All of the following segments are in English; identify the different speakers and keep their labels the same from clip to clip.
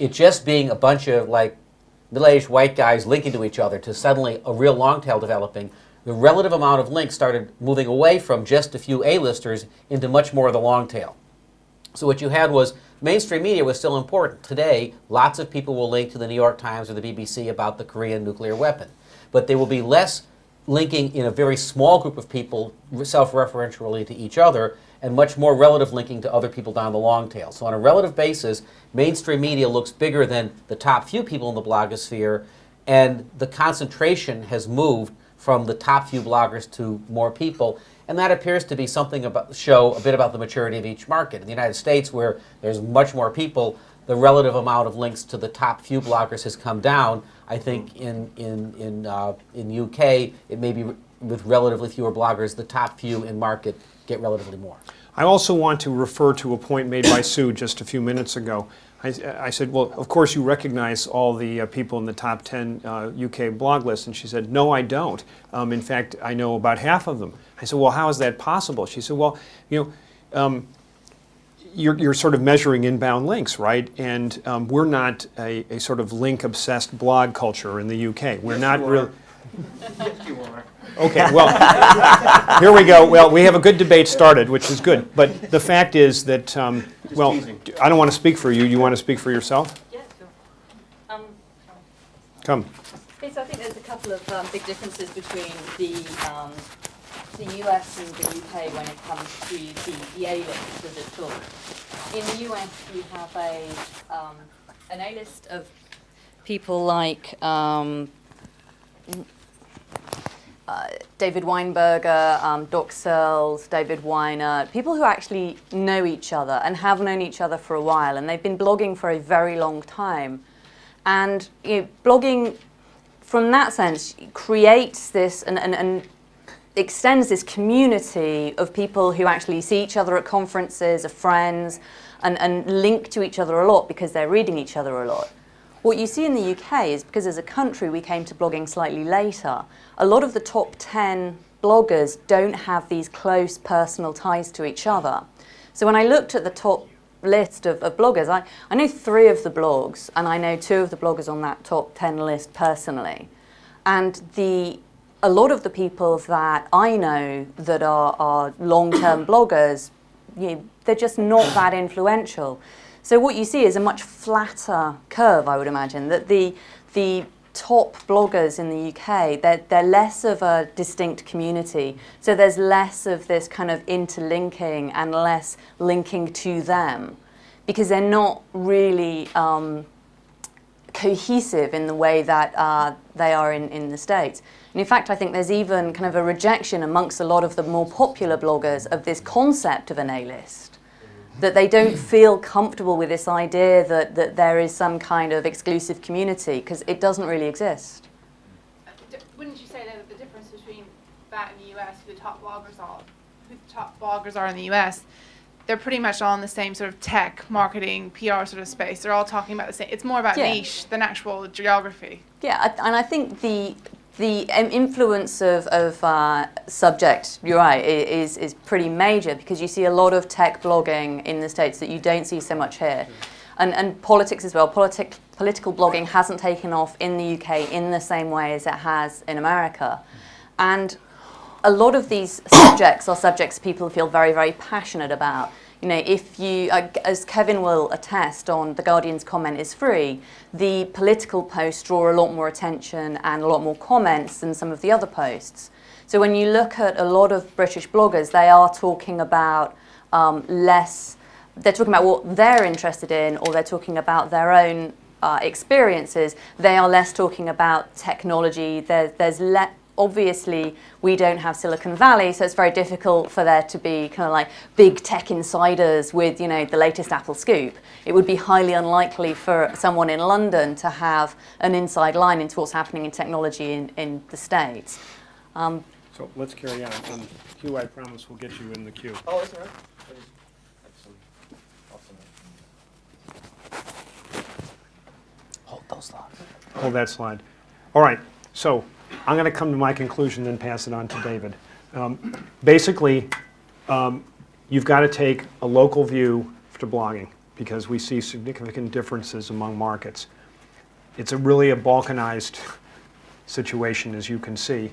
Speaker 1: it just being a bunch of like middle-aged white guys linking to each other to suddenly a real long tail developing, the relative amount of links started moving away from just a few A-listers into much more of the long tail. So what you had was mainstream media was still important. Today, lots of people will link to the New York Times or the BBC about the Korean nuclear weapon. But there will be less linking in a very small group of people self-referentially to each other, and much more relative linking to other people down the long tail. So on a relative basis, mainstream media looks bigger than the top few people in the blogosphere, and the concentration has moved from the top few bloggers to more people. And that appears to be something about show a bit about the maturity of each market. In the United States, where there's much more people, the relative amount of links to the top few bloggers has come down. I think in UK, it may be with relatively fewer bloggers, the top few in market get relatively more.
Speaker 2: I also want to refer to a point made by Sue just a few minutes ago. I said, well, of course you recognize all the people in the top 10 UK blog lists. And she said, no, I don't. In fact, I know about half of them. I said, well, how is that possible? She said, well, you know, you're sort of measuring inbound links, right? And we're not a sort of link-obsessed blog culture in the UK. We're not really.
Speaker 3: Yes, you are.
Speaker 2: Okay, well, here we go. Well, we have a good debate started, which is good. But the fact is that, well, I don't want to speak for you. You want to speak for yourself?
Speaker 4: Yeah, sure.
Speaker 2: Come.
Speaker 4: Okay, so I think there's a couple of big differences between the US and the UK when it comes to the A-list, as it's called. In the US, you have an A-list of people like David Weinberger, Doc Searls, David Weiner, people who actually know each other and have known each other for a while, and they've been blogging for a very long time. And you know, blogging, from that sense, creates this and extends this community of people who actually see each other at conferences, are friends, and link to each other a lot because they're reading each other a lot. What you see in the UK is, because as a country we came to blogging slightly later, a lot of the top 10 bloggers don't have these close personal ties to each other. So when I looked at the top list of bloggers, I know 3 of the blogs, and I know 2 of the bloggers on that top 10 list personally. And a lot of the people that I know that are long-term bloggers, you know, they're just not that influential. So what you see is a much flatter curve, I would imagine, that the top bloggers in the UK, they're less of a distinct community. So there's less of this kind of interlinking and less linking to them, because they're not really cohesive in the way that they are in the States. And in fact, I think there's even kind of a rejection amongst a lot of the more popular bloggers of this concept of an A-list. That they don't feel comfortable with this idea that there is some kind of exclusive community, because it doesn't really exist.
Speaker 5: Wouldn't you say that the difference between that in the US, who the top bloggers are in the US, they're pretty much all in the same sort of tech, marketing, PR sort of space. They're all talking about the same. It's more about niche than actual geography.
Speaker 4: Yeah, and I think the influence of subject, you're right, is pretty major, because you see a lot of tech blogging in the States that you don't see so much here. And politics as well. Political blogging hasn't taken off in the UK in the same way as it has in America. And a lot of these subjects are subjects people feel very, very passionate about. You know, if you, as Kevin will attest on The Guardian's comment is free, the political posts draw a lot more attention and a lot more comments than some of the other posts. So when you look at a lot of British bloggers, they are talking about they're talking about what they're interested in, or they're talking about their own experiences. They are less talking about technology. Obviously, we don't have Silicon Valley, so it's very difficult for there to be kind of like big tech insiders with, you know, the latest Apple scoop. It would be highly unlikely for someone in London to have an inside line into what's happening in technology in the States.
Speaker 2: So let's carry on. Hugh, I promise we'll get you in the queue.
Speaker 3: Oh, is there?
Speaker 1: Hold those thoughts.
Speaker 2: Hold that slide. All right, so I'm going to come to my conclusion and pass it on to David. Basically, you've got to take a local view to blogging. because we see significant differences among markets. It's really a balkanized situation, as you can see.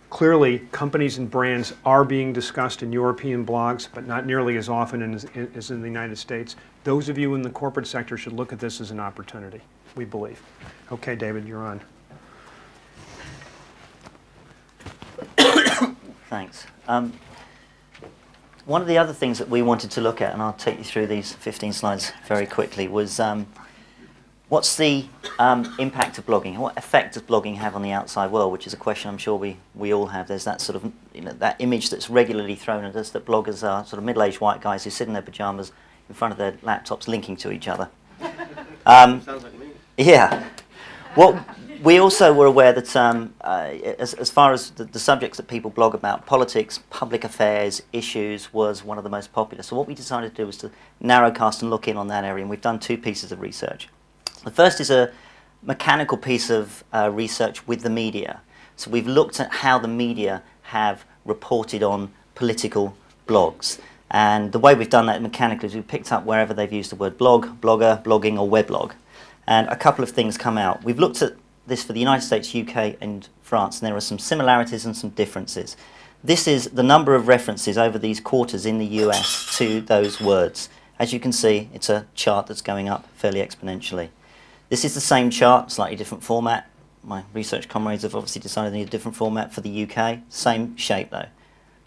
Speaker 2: Clearly, companies and brands are being discussed in European blogs, but not nearly as often as in the United States. Those of you in the corporate sector should look at this as an opportunity, we believe. Okay, David, you're on.
Speaker 6: Thanks. One of the other things that we wanted to look at, and I'll take you through these 15 slides very quickly, was what's the impact of blogging? What effect does blogging have on the outside world? Which is a question I'm sure we all have. There's that sort of, that image that's regularly thrown at us that bloggers are sort of middle-aged white guys who sit in their pajamas in front of their laptops linking to each other.
Speaker 3: Sounds like me.
Speaker 6: Yeah. Well, we also were aware that as far as the subjects that people blog about, politics, public affairs, issues was one of the most popular. So what we decided to do was to narrowcast and look in on that area, and we've done two pieces of research. The first is a mechanical piece of research with the media. So we've looked at how the media have reported on political blogs. And the way we've done that mechanically is we've picked up wherever they've used the word blog, blogger, blogging, or weblog. And a couple of things come out. We've looked at this for the United States, UK, and France, and there are some similarities and some differences. This is the number of references over these quarters in the US to those words. As you can see, it's a chart that's going up fairly exponentially. This is the same chart, slightly different format. My research comrades have obviously decided they need a different format for the UK. Same shape though.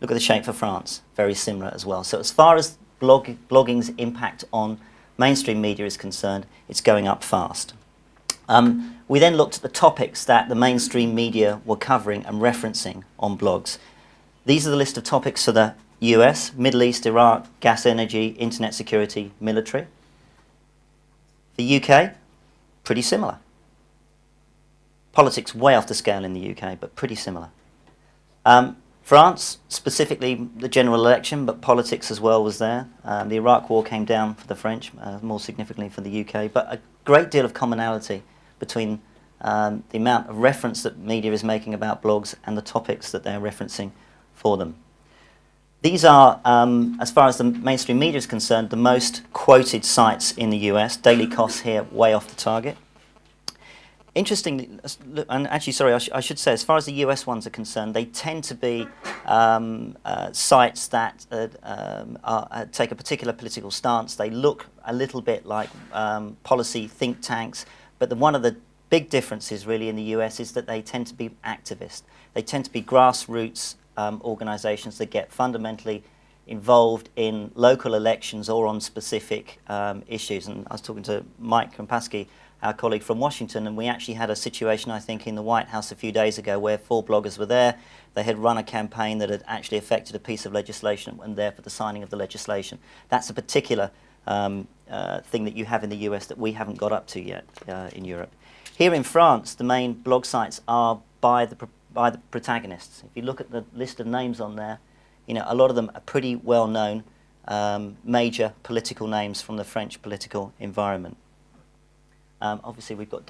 Speaker 6: Look at the shape for France, very similar as well. So as far as blogging's impact on mainstream media is concerned, it's going up fast. We then looked at the topics that the mainstream media were covering and referencing on blogs. These are the list of topics for the US, Middle East, Iraq, gas, energy, internet security, military. The UK, pretty similar. Politics way off the scale in the UK, but pretty similar. France, specifically the general election, but politics as well was there. The Iraq War came down for the French, more significantly for the UK, but a great deal of commonality between the amount of reference that media is making about blogs and the topics that they're referencing for them. These are, as far as the mainstream media is concerned, the most quoted sites in the US. Daily costs here way off the target. Interestingly, and actually, sorry, I should say, as far as the US ones are concerned, they tend to be sites that take a particular political stance. They look a little bit like policy think tanks, but one of the big differences really in the US is that they tend to be activist. They tend to be grassroots organizations that get fundamentally involved in local elections or on specific issues. And I was talking to Mike Krompaski, our colleague from Washington, and we actually had a situation, I think, in the White House a few days ago where 4 bloggers were there. They had run a campaign that had actually affected a piece of legislation and there for the signing of the legislation. That's a particular thing that you have in the US that we haven't got up to yet in Europe. Here in France, the main blog sites are by the protagonists. If you look at the list of names on there, a lot of them are pretty well-known major political names from the French political environment. Obviously, we've got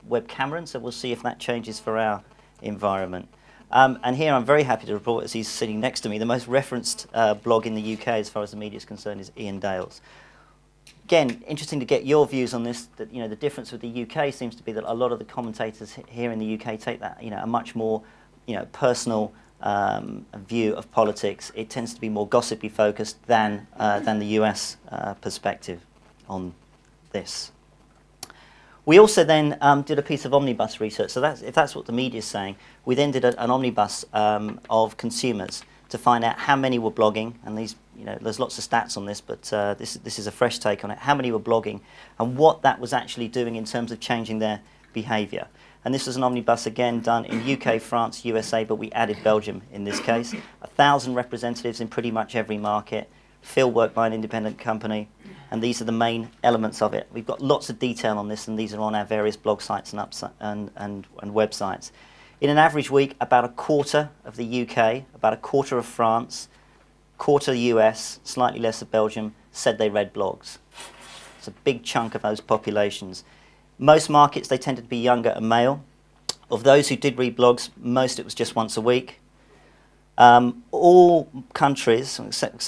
Speaker 6: Web Cameron, so we'll see if that changes for our environment. And here I'm very happy to report, as he's sitting next to me, the most referenced blog in the UK as far as the media is concerned is Ian Dale's. Again, interesting to get your views on this, that the difference with the UK seems to be that a lot of the commentators here in the UK take that, a much more, personal view of politics. It tends to be more gossipy focused than the US perspective on this. We also then did a piece of omnibus research. So if that's what the media is saying, we then did an omnibus of consumers to find out how many were blogging. And these, there's lots of stats on this, but this is a fresh take on it. How many were blogging, and what that was actually doing in terms of changing their behaviour. And this was an omnibus again done in UK, France, USA, but we added Belgium in this case. 1,000 representatives in pretty much every market. Field work by an independent company. And these are the main elements of it. We've got lots of detail on this, and these are on our various blog sites and websites. In an average week, about a quarter of the UK, about a quarter of France, quarter US, slightly less of Belgium, said they read blogs. It's a big chunk of those populations. Most markets, they tended to be younger and male. Of those who did read blogs, most it was just once a week. All countries, except